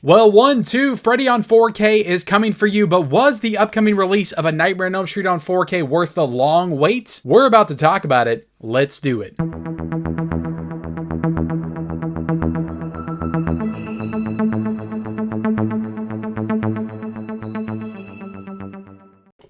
Well, 1, 2, Freddy on 4K is coming for you, but was the upcoming release of A Nightmare on Elm Street on 4K worth the long wait? We're about to talk about it. Let's do it.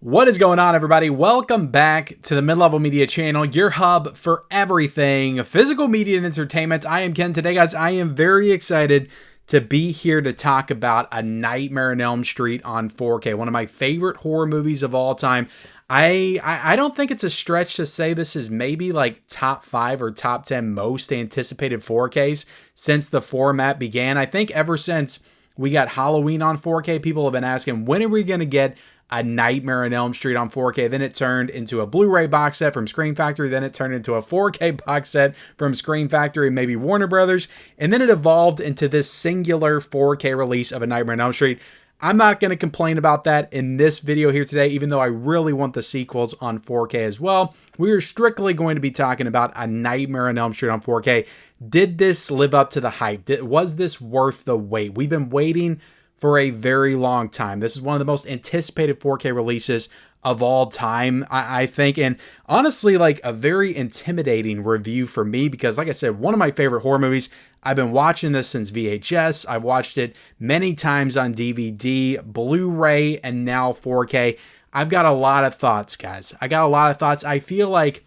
What is going on, everybody? Welcome back to the Mid-Level Media channel, your hub for everything physical media and entertainment. I am Ken. Today, guys, I am very excited to be here to talk about A Nightmare on Elm Street on 4K, one of my favorite horror movies of all time. I don't think it's a stretch to say this is maybe like top 5 or top 10 most anticipated 4Ks since the format began. I think ever since we got Halloween on 4K, people have been asking, when are we going to get A Nightmare on Elm Street on 4K? Then it turned into a Blu-ray box set from Scream Factory. Then it turned into a 4K box set from Scream Factory, maybe Warner Brothers. And then it evolved into this singular 4K release of A Nightmare on Elm Street. I'm not going to complain about that in this video here today, even though I really want the sequels on 4K as well. We are strictly going to be talking about A Nightmare on Elm Street on 4K. Did this live up to the hype? Was this worth the wait? We've been waiting for a very long time. This is one of the most anticipated 4K releases of all time, I think. And honestly, like a very intimidating review for me because, like I said, one of my favorite horror movies. I've been watching this since VHS. I've watched it many times on DVD, Blu-ray, and now 4K. I've got a lot of thoughts, guys. I got a lot of thoughts. I feel like,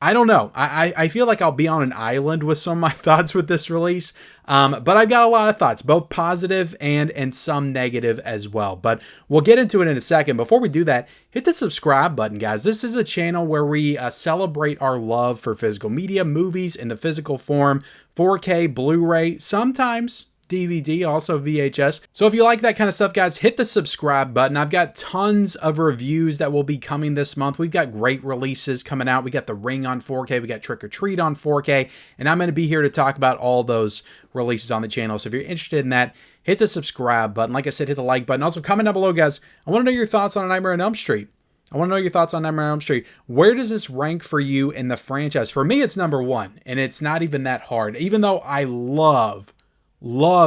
I don't know. I feel like I'll be on an island with some of my thoughts with this release. But I've got a lot of thoughts, both positive and some negative as well. But we'll get into it in a second. Before we do that, hit the subscribe button, guys. This is a channel where we celebrate our love for physical media, movies in the physical form, 4K, Blu-ray, sometimes DVD, also VHS. So if you like that kind of stuff, guys, hit the subscribe button. I've got tons of reviews that will be coming this month. We've got great releases coming out. We got The Ring on 4K. We got Trick or Treat on 4K. And I'm going to be here to talk about all those releases on the channel. So if you're interested in that, hit the subscribe button. Like I said, hit the like button. Also, comment down below, guys. I want to know your thoughts on A Nightmare on Elm Street. I want to know your thoughts on Nightmare on Elm Street. Where does this rank for you in the franchise? For me, it's number 1, and it's not even that hard. Even though I love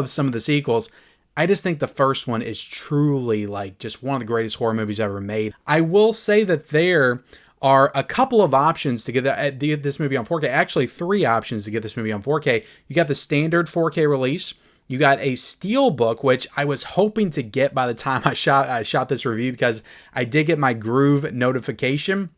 some of the sequels, I just think the first one is truly like just one of the greatest horror movies ever made. I will say that there are a couple of options to get this movie on 4K. Actually, 3 options to get this movie on 4K. You got the standard 4K release. You got a Steelbook, which I was hoping to get by the time I shot this review because I did get my Groove notification.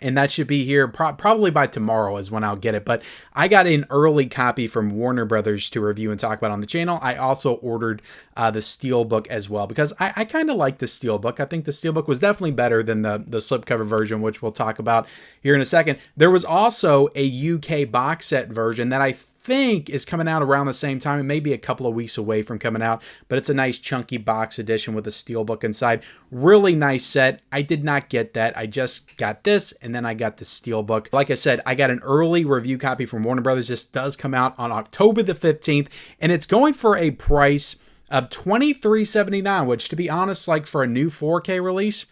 And that should be here probably by tomorrow is when I'll get it. But I got an early copy from Warner Brothers to review and talk about on the channel. I also ordered the Steelbook as well because I kind of like the Steelbook. I think the Steelbook was definitely better than the slipcover version, which we'll talk about here in a second. There was also a UK box set version that I think is coming out around the same time. It may be a couple of weeks away from coming out, but it's a nice chunky box edition with a Steelbook inside. Really nice set. I did not get that. I just got this, and then I got the Steelbook. Like I said, I got an early review copy from Warner Brothers. This does come out on October the 15th, and it's going for a price of $23.79, which, to be honest, like for a new 4K release,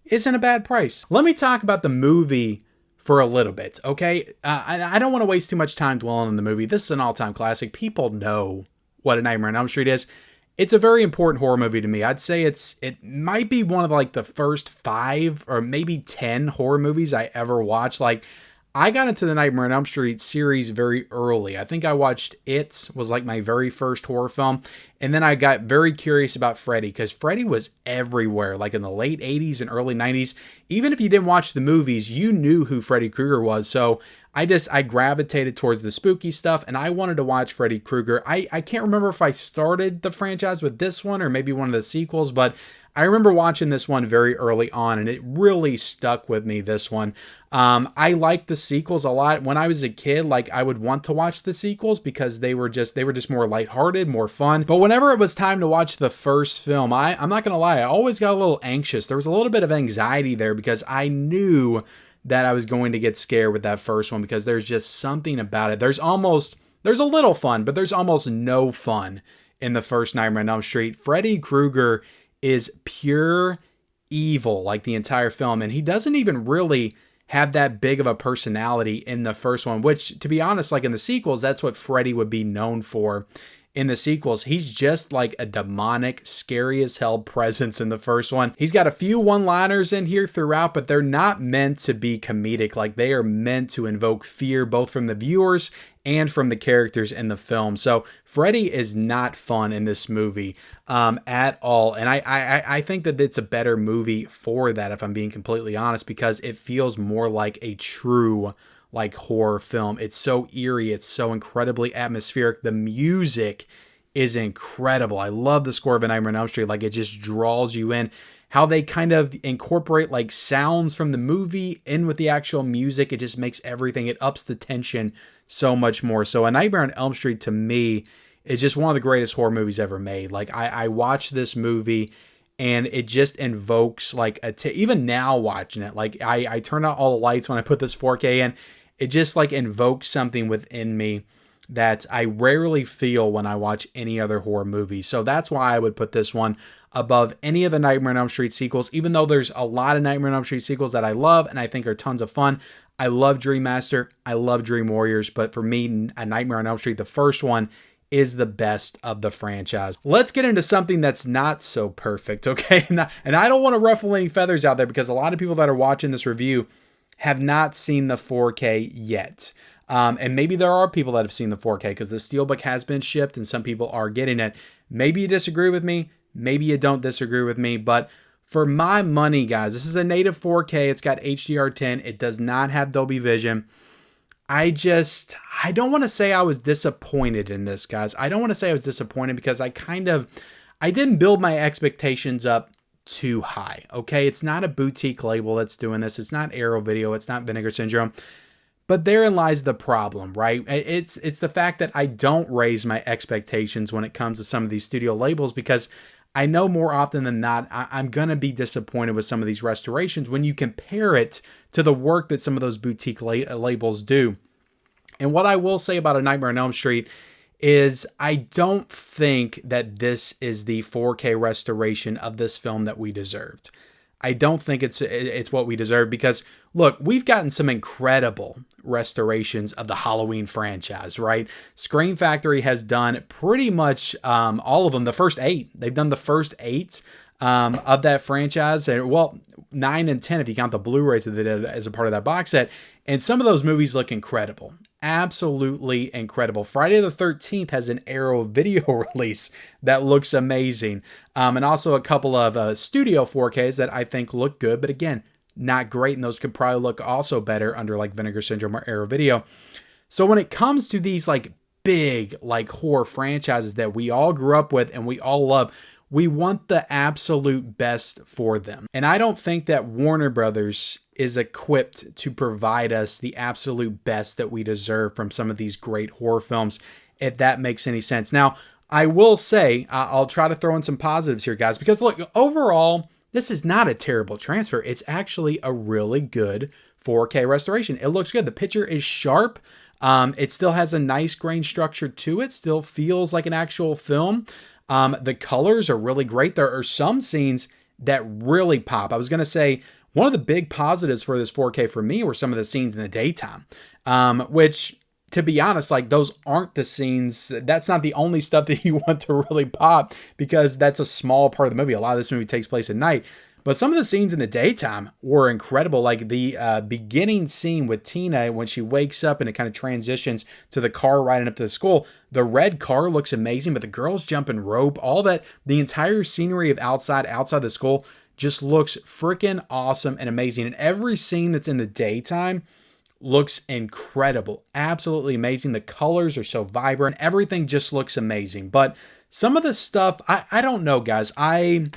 isn't a bad price. Let me talk about the movie for a little bit, okay? I don't want to waste too much time dwelling on the movie. This is an all-time classic. People know what A Nightmare on Elm Street is. It's a very important horror movie to me. I'd say it might be one of like the first 5 or maybe 10 horror movies I ever watched. Like, I got into the Nightmare on Elm Street series very early. I think I watched It was like my very first horror film. And then I got very curious about Freddy because Freddy was everywhere, like in the late 80s and early 90s. Even if you didn't watch the movies, you knew who Freddy Krueger was. So I gravitated towards the spooky stuff and I wanted to watch Freddy Krueger. I can't remember if I started the franchise with this one or maybe one of the sequels, but I remember watching this one very early on and it really stuck with me, this one. I liked the sequels a lot. When I was a kid, like I would want to watch the sequels because they were just more lighthearted, more fun. But whenever it was time to watch the first film, I'm not going to lie, I always got a little anxious. There was a little bit of anxiety there because I knew that I was going to get scared with that first one because there's just something about it. There's a little fun, but there's almost no fun in the first Nightmare on Elm Street. Freddy Krueger is pure evil, like the entire film, and he doesn't even really have that big of a personality in the first one, which, to be honest, like in the sequels, that's what Freddy would be known for. in the sequels. He's just like a demonic, scary as hell presence in the first one. He's got a few one-liners in here throughout, but they're not meant to be comedic. Like, they are meant to invoke fear both from the viewers and from the characters in the film. So Freddy is not fun in this movie at all. And I think that it's a better movie for that, if I'm being completely honest, because it feels more like a true like horror film. It's so eerie. It's so incredibly atmospheric. The music is incredible. I love the score of A Nightmare on Elm Street. Like, it just draws you in. How they kind of incorporate like sounds from the movie in with the actual music. It just makes everything, it ups the tension so much more. So A Nightmare on Elm Street, to me, is just one of the greatest horror movies ever made. Like, I watched this movie and it just invokes like even now watching it, like I turn out all the lights when I put this 4K in. It just like invokes something within me that I rarely feel when I watch any other horror movie. So that's why I would put this one above any of the Nightmare on Elm Street sequels, even though there's a lot of Nightmare on Elm Street sequels that I love and I think are tons of fun. I love Dream Master. I love Dream Warriors. But for me, A Nightmare on Elm Street, the first one, is the best of the franchise. Let's get into something that's not so perfect, okay? And I don't want to ruffle any feathers out there, because a lot of people that are watching this review have not seen the 4K yet. And maybe there are people that have seen the 4K, because the Steelbook has been shipped and some people are getting it. Maybe you disagree with me. Maybe you don't disagree with me. But for my money, guys, this is a native 4K. It's got HDR10. It does not have Dolby Vision. I don't want to say I was disappointed in this, guys. I don't want to say I was disappointed, because I didn't build my expectations up too high, okay? It's not a boutique label that's doing this. It's not Arrow Video. It's not Vinegar Syndrome. But therein lies the problem, right? It's the fact that I don't raise my expectations when it comes to some of these studio labels, because I know more often than not, I'm going to be disappointed with some of these restorations when you compare it to the work that some of those boutique labels do. And what I will say about A Nightmare on Elm Street is I don't think that this is the 4K restoration of this film that we deserved. I don't think it's what we deserve, because look, we've gotten some incredible restorations of the Halloween franchise, right? Scream Factory has done pretty much all of them. The first 8, they've done the first 8 of that franchise, and well, 9 and 10 if you count the Blu-rays that they did as a part of that box set. And some of those movies look incredible. Absolutely incredible. Friday the 13th has an Arrow Video release that looks amazing. And also a couple of studio 4Ks that I think look good, but again, not great. And those could probably look also better under like Vinegar Syndrome or Arrow Video. So when it comes to these like big like horror franchises that we all grew up with and we all love, we want the absolute best for them. And I don't think that Warner Brothers is equipped to provide us the absolute best that we deserve from some of these great horror films, if that makes any sense. Now, I will say, I'll try to throw in some positives here, guys, because look, overall, this is not a terrible transfer. It's actually a really good 4K restoration. It looks good. The picture is sharp. It still has a nice grain structure to it. Still feels like an actual film. The colors are really great. There are some scenes that really pop. I was going to say one of the big positives for this 4K for me were some of the scenes in the daytime, which, to be honest, like those aren't the scenes. That's not the only stuff that you want to really pop, because that's a small part of the movie. A lot of this movie takes place at night. But some of the scenes in the daytime were incredible. Like the beginning scene with Tina when she wakes up and it kind of transitions to the car riding up to the school. The red car looks amazing, but the girls jumping rope, all that, the entire scenery of outside the school just looks freaking awesome and amazing. And every scene that's in the daytime looks incredible. Absolutely amazing. The colors are so vibrant. Everything just looks amazing. But some of the stuff, I don't know, guys. I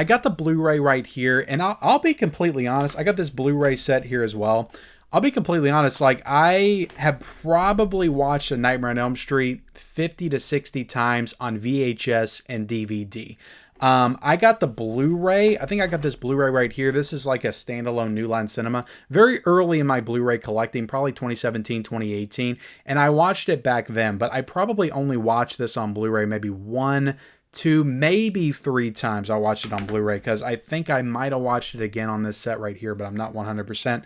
got the Blu-ray right here, and I'll be completely honest. I got this Blu-ray set here as well. I'll be completely honest. Like, I have probably watched A Nightmare on Elm Street 50 to 60 times on VHS and DVD. I got the Blu-ray. I think I got this Blu-ray right here. This is like a standalone New Line Cinema. Very early in my Blu-ray collecting, probably 2017, 2018. And I watched it back then, but I probably only watched this on Blu-ray maybe 1, 2, maybe 3 times I watched it on Blu-ray, because I think I might have watched it again on this set right here, but I'm not 100%.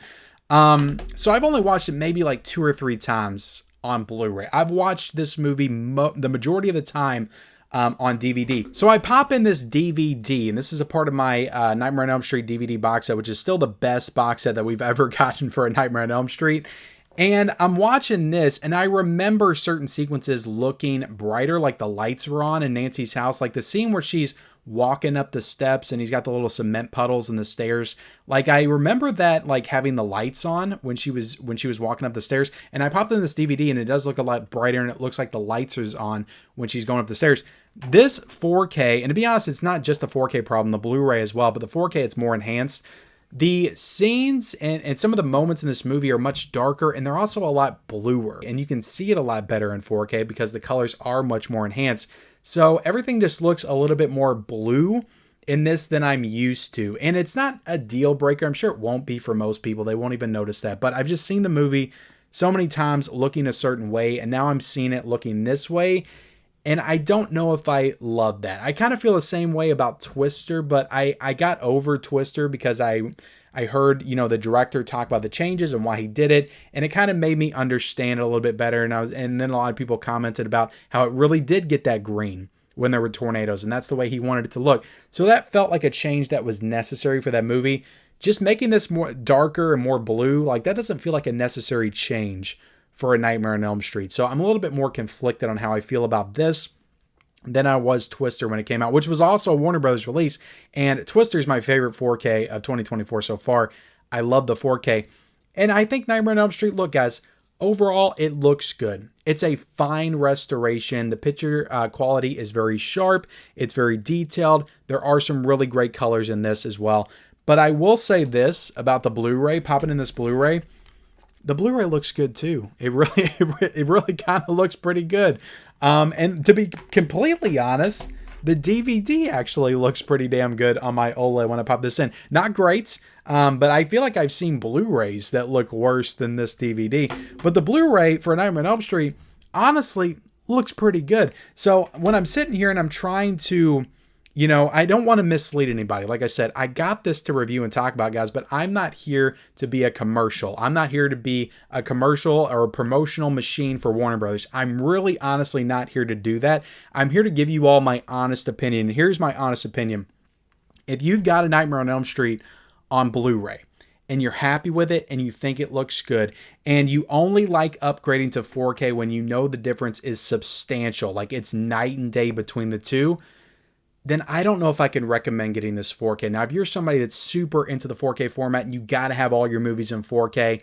So I've only watched it maybe like 2 or 3 times on Blu-ray. I've watched this movie the majority of the time on DVD. So I pop in this DVD, and this is a part of my Nightmare on Elm Street DVD box set, which is still the best box set that we've ever gotten for a Nightmare on Elm Street. And I'm watching this, and I remember certain sequences looking brighter, like the lights were on in Nancy's house, like the scene where she's walking up the steps and he's got the little cement puddles in the stairs. Like I remember that, like having the lights on when she was walking up the stairs. And I popped in this DVD, and it does look a lot brighter, and it looks like the lights are on when she's going up the stairs. This 4K, and to be honest, it's not just the 4K problem, the Blu-ray as well, but the 4K, it's more enhanced. The scenes and some of the moments in this movie are much darker, and they're also a lot bluer, and you can see it a lot better in 4K because the colors are much more enhanced. So everything just looks a little bit more blue in this than I'm used to. And it's not a deal breaker. I'm sure it won't be for most people. They won't even notice that. But I've just seen the movie so many times looking a certain way, and now I'm seeing it looking this way. And I don't know if I love that. I kind of feel the same way about Twister, but I got over Twister because I heard, the director talk about the changes and why he did it, and it kind of made me understand it a little bit better. And then a lot of people commented about how it really did get that green when there were tornadoes, and that's the way he wanted it to look. So that felt like a change that was necessary for that movie. Just making this more darker and more blue, like that doesn't feel like a necessary change for a Nightmare on Elm Street. So I'm a little bit more conflicted on how I feel about this than I was Twister when it came out, which was also a Warner Brothers release. And Twister is my favorite 4K of 2024 so far. I love the 4K. And I think Nightmare on Elm Street, look guys, overall it looks good. It's a fine restoration. The picture quality is very sharp. It's very detailed. There are some really great colors in this as well. But I will say this about the Blu-ray, popping in this Blu-ray, the Blu-ray looks good too. It really kind of looks pretty good. And to be completely honest, the DVD actually looks pretty damn good on my OLED when I pop this in. Not great, but I feel like I've seen Blu-rays that look worse than this DVD. But the Blu-ray for Nightmare on Elm Street honestly looks pretty good. So when I'm sitting here and I'm trying to, I don't want to mislead anybody. Like I said, I got this to review and talk about, guys, but I'm not here to be a commercial. I'm not here to be a commercial or a promotional machine for Warner Brothers. I'm really honestly not here to do that. I'm here to give you all my honest opinion. Here's my honest opinion. If you've got a Nightmare on Elm Street on Blu-ray and you're happy with it and you think it looks good and you only like upgrading to 4K when you know the difference is substantial, like it's night and day between the two, then I don't know if I can recommend getting this 4K. Now, if you're somebody that's super into the 4K format and you got to have all your movies in 4K,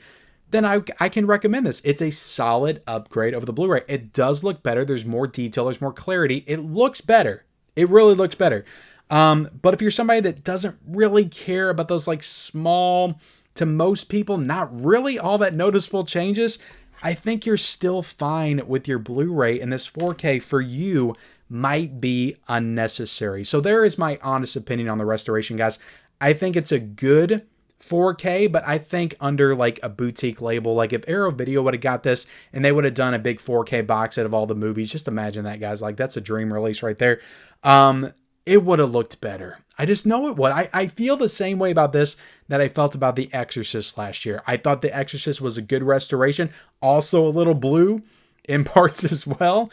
then I can recommend this. It's a solid upgrade over the Blu-ray. It does look better. There's more detail. There's more clarity. It looks better. It really looks better. But if you're somebody that doesn't really care about those like small, to most people, not really all that noticeable changes, I think you're still fine with your Blu-ray, and this 4K for you might be unnecessary. So there is my honest opinion on the restoration, guys. I think it's a good 4K, but I think under like a boutique label, like if Arrow Video would have got this and they would have done a big 4K box set of all the movies, just imagine that, guys. Like that's a dream release right there. It would have looked better. I just know it would. I feel the same way about this that I felt about The Exorcist last year. I thought The Exorcist was a good restoration, also a little blue in parts as well.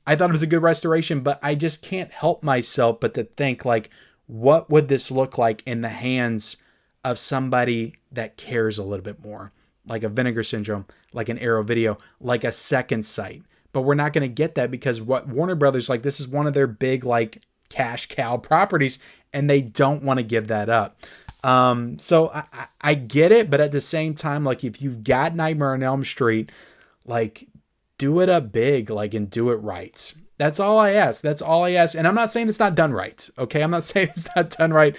I thought it was a good restoration, but I just can't help myself but to think like, what would this look like in the hands of somebody that cares a little bit more, like a Vinegar Syndrome, like an Arrow Video, like a Second Sight. But we're not going to get that because what Warner Brothers, like this is one of their big like cash cow properties, and they don't want to give that up. So I get it, but at the same time, like if you've got Nightmare on Elm Street, like do it up big, like, and do it right. That's all I ask. That's all I ask. And I'm not saying it's not done right. Okay. I'm not saying it's not done right.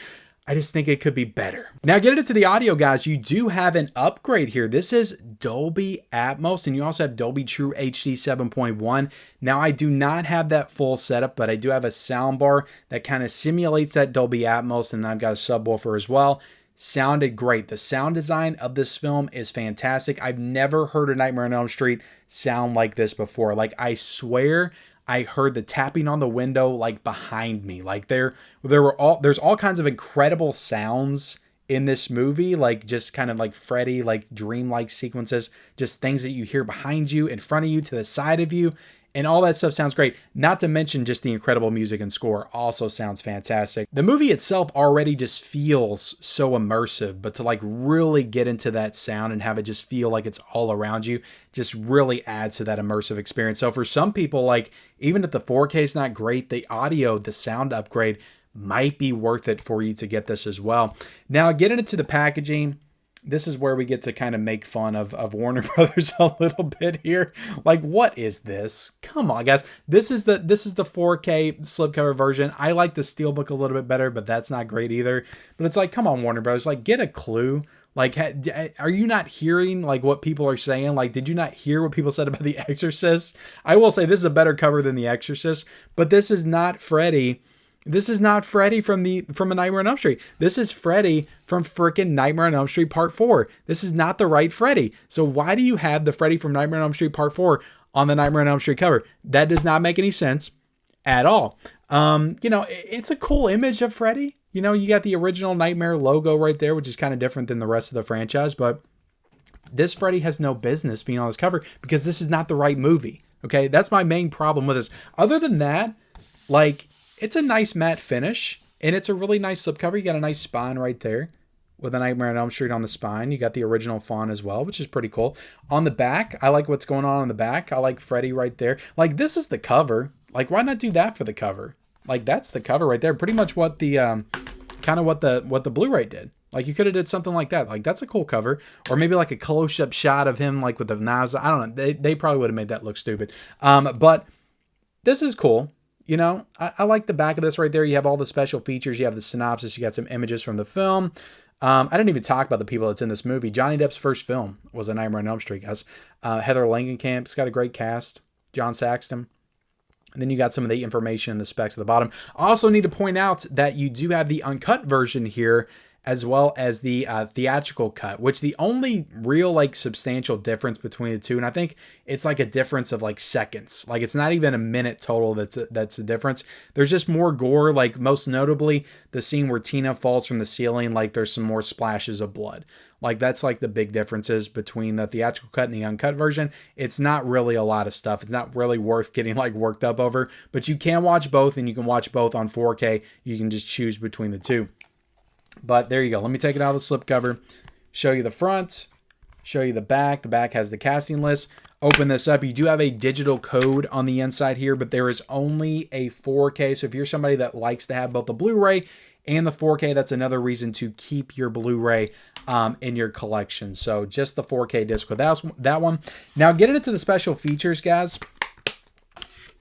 I just think it could be better. Now, getting into the audio, guys, you do have an upgrade here. This is Dolby Atmos, and you also have Dolby True HD 7.1. Now, I do not have that full setup, but I do have a soundbar that kind of simulates that Dolby Atmos, and I've got a subwoofer as well. Sounded great. The sound design of this film is fantastic. I've never heard a Nightmare on Elm Street sound like this before. Like, I swear I heard the tapping on the window like behind me. Like there's all kinds of incredible sounds in this movie, like just kind of like Freddy, like dreamlike sequences, just things that you hear behind you, in front of you, to the side of you, and all that stuff sounds great. Not to mention just the incredible music and score also sounds fantastic. The movie itself already just feels so immersive, but to like really get into that sound and have it just feel like it's all around you just really adds to that immersive experience. So for some people, like even if the 4K is not great, the audio, the sound upgrade might be worth it for you to get this as well. Now, getting into the packaging, this is where we get to kind of make fun of Warner Brothers a little bit here. Like, what is this? Come on, guys. This is the 4K slipcover version. I like the Steelbook a little bit better, but that's not great either. But it's like, come on, Warner Brothers, like, get a clue. Like, are you not hearing like what people are saying? Like, did you not hear what people said about The Exorcist? I will say this is a better cover than The Exorcist, but this is not Freddy. This is not Freddy from A Nightmare on Elm Street. This is Freddy from freaking Nightmare on Elm Street Part 4. This is not the right Freddy. So why do you have the Freddy from Nightmare on Elm Street Part 4 on the Nightmare on Elm Street cover? That does not make any sense at all. It's a cool image of Freddy. You know, you got the original Nightmare logo right there, which is kind of different than the rest of the franchise, but this Freddy has no business being on this cover because this is not the right movie. Okay, that's my main problem with this. Other than that, like, it's a nice matte finish, and it's a really nice slipcover. You got a nice spine right there with a Nightmare on Elm Street on the spine. You got the original font as well, which is pretty cool. On the back, I like what's going on the back. I like Freddy right there. Like, this is the cover. Like, why not do that for the cover? Like, that's the cover right there. Pretty much what the kind of what the Blu-ray did. Like, you could have did something like that. Like, that's a cool cover. Or maybe like a close-up shot of him, like with the knives. I don't know. They probably would have made that look stupid. But this is cool. You know, I like the back of this right there. You have all the special features. You have the synopsis. You got some images from the film. I didn't even talk about the people that's in this movie. Johnny Depp's first film was A Nightmare on Elm Street, guys. Heather Langenkamp's got a great cast. John Saxton. And then you got some of the information in the specs at the bottom. I also need to point out that you do have the uncut version here, as well as the theatrical cut, which the only real like substantial difference between the two, and I think it's like a difference of like seconds. Like, it's not even a minute total that's a difference. There's just more gore, like most notably the scene where Tina falls from the ceiling, like there's some more splashes of blood. Like, that's like the big differences between the theatrical cut and the uncut version. It's not really a lot of stuff. It's not really worth getting like worked up over, but you can watch both, and you can watch both on 4K. You can just choose between the two. But there you go. Let me take it out of the slipcover, show you the front, show you the back. The back has the casting list. Open this up. You do have a digital code on the inside here, but there is only a 4K. So if you're somebody that likes to have both the Blu-ray and the 4K, that's another reason to keep your Blu-ray in your collection. So just the 4K disc with that one. Now, getting into the special features, guys.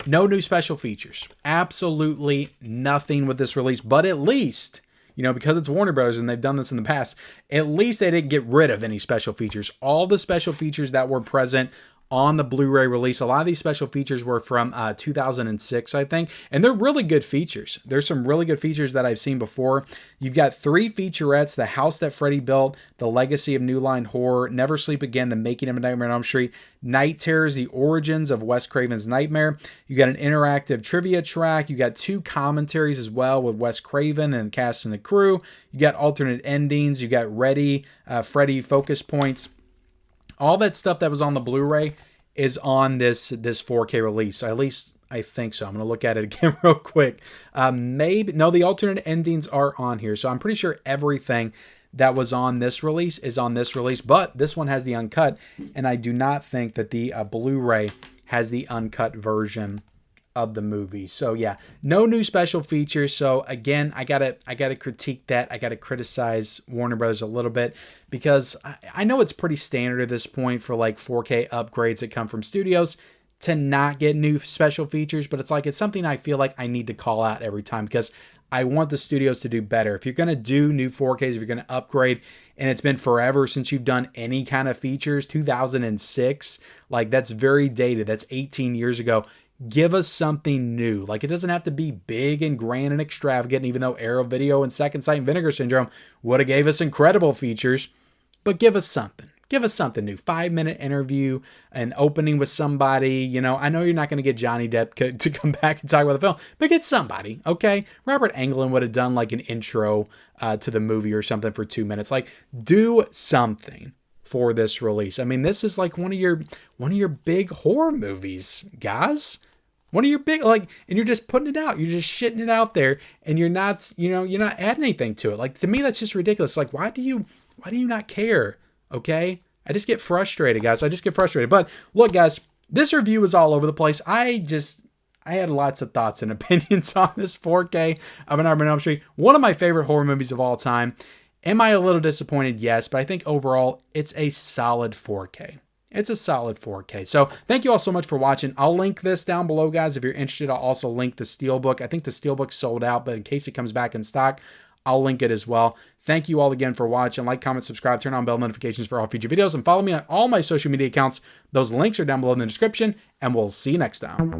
No new special features. Absolutely nothing with this release, but at least, you know, because it's Warner Bros. And they've done this in the past, at least they didn't get rid of any special features. All the special features that were present on the Blu-ray release, a lot of these special features were from 2006, I think, and they're really good features. There's some really good features that I've seen before. You've got 3 featurettes: The House That Freddy Built, The Legacy of New Line Horror, Never Sleep Again, The Making of a Nightmare on Elm Street, Night Terrors, The Origins of Wes Craven's Nightmare. You got an interactive trivia track. You got 2 commentaries as well with Wes Craven and the cast and the crew. You got alternate endings. You got Freddy focus points. All that stuff that was on the Blu-ray is on this 4K release. At least I think so. I'm going to look at it again real quick. The alternate endings are on here. So I'm pretty sure everything that was on this release is on this release. But this one has the uncut. And I do not think that the Blu-ray has the uncut version of the movie. So yeah, no new special features. So again, I gotta critique that. I gotta criticize Warner Bros. A little bit, because I know it's pretty standard at this point for like 4K upgrades that come from studios to not get new special features, but it's something I feel like I need to call out every time, because I want the studios to do better. If you're going to do new 4Ks, if you're going to upgrade, and it's been forever since you've done any kind of features, 2006, like that's very dated. That's 18 years ago. Give us something new. Like, it doesn't have to be big and grand and extravagant, even though Arrow Video and Second Sight and Vinegar Syndrome would have gave us incredible features, but give us something. Give us something new. 5-minute interview, an opening with somebody. You know, I know you're not going to get Johnny Depp to come back and talk about the film, but get somebody, okay? Robert Englund would have done like an intro to the movie or something for 2 minutes. Like, do something for this release. I mean, this is like one of your big horror movies, guys. One of your big, like, and you're just putting it out. You're just shitting it out there, and you're not adding anything to it. Like, to me, that's just ridiculous. Like, why do you not care? Okay? I just get frustrated, guys. I just get frustrated. But look, guys, this review is all over the place. I had lots of thoughts and opinions on this 4K of an Nightmare on Elm Street. One of my favorite horror movies of all time. Am I a little disappointed? Yes, but I think overall it's a solid 4K. It's a solid 4K. So thank you all so much for watching. I'll link this down below, guys. If you're interested, I'll also link the Steelbook. I think the Steelbook's sold out, but in case it comes back in stock, I'll link it as well. Thank you all again for watching. Like, comment, subscribe, turn on bell notifications for all future videos, and follow me on all my social media accounts. Those links are down below in the description, and we'll see you next time.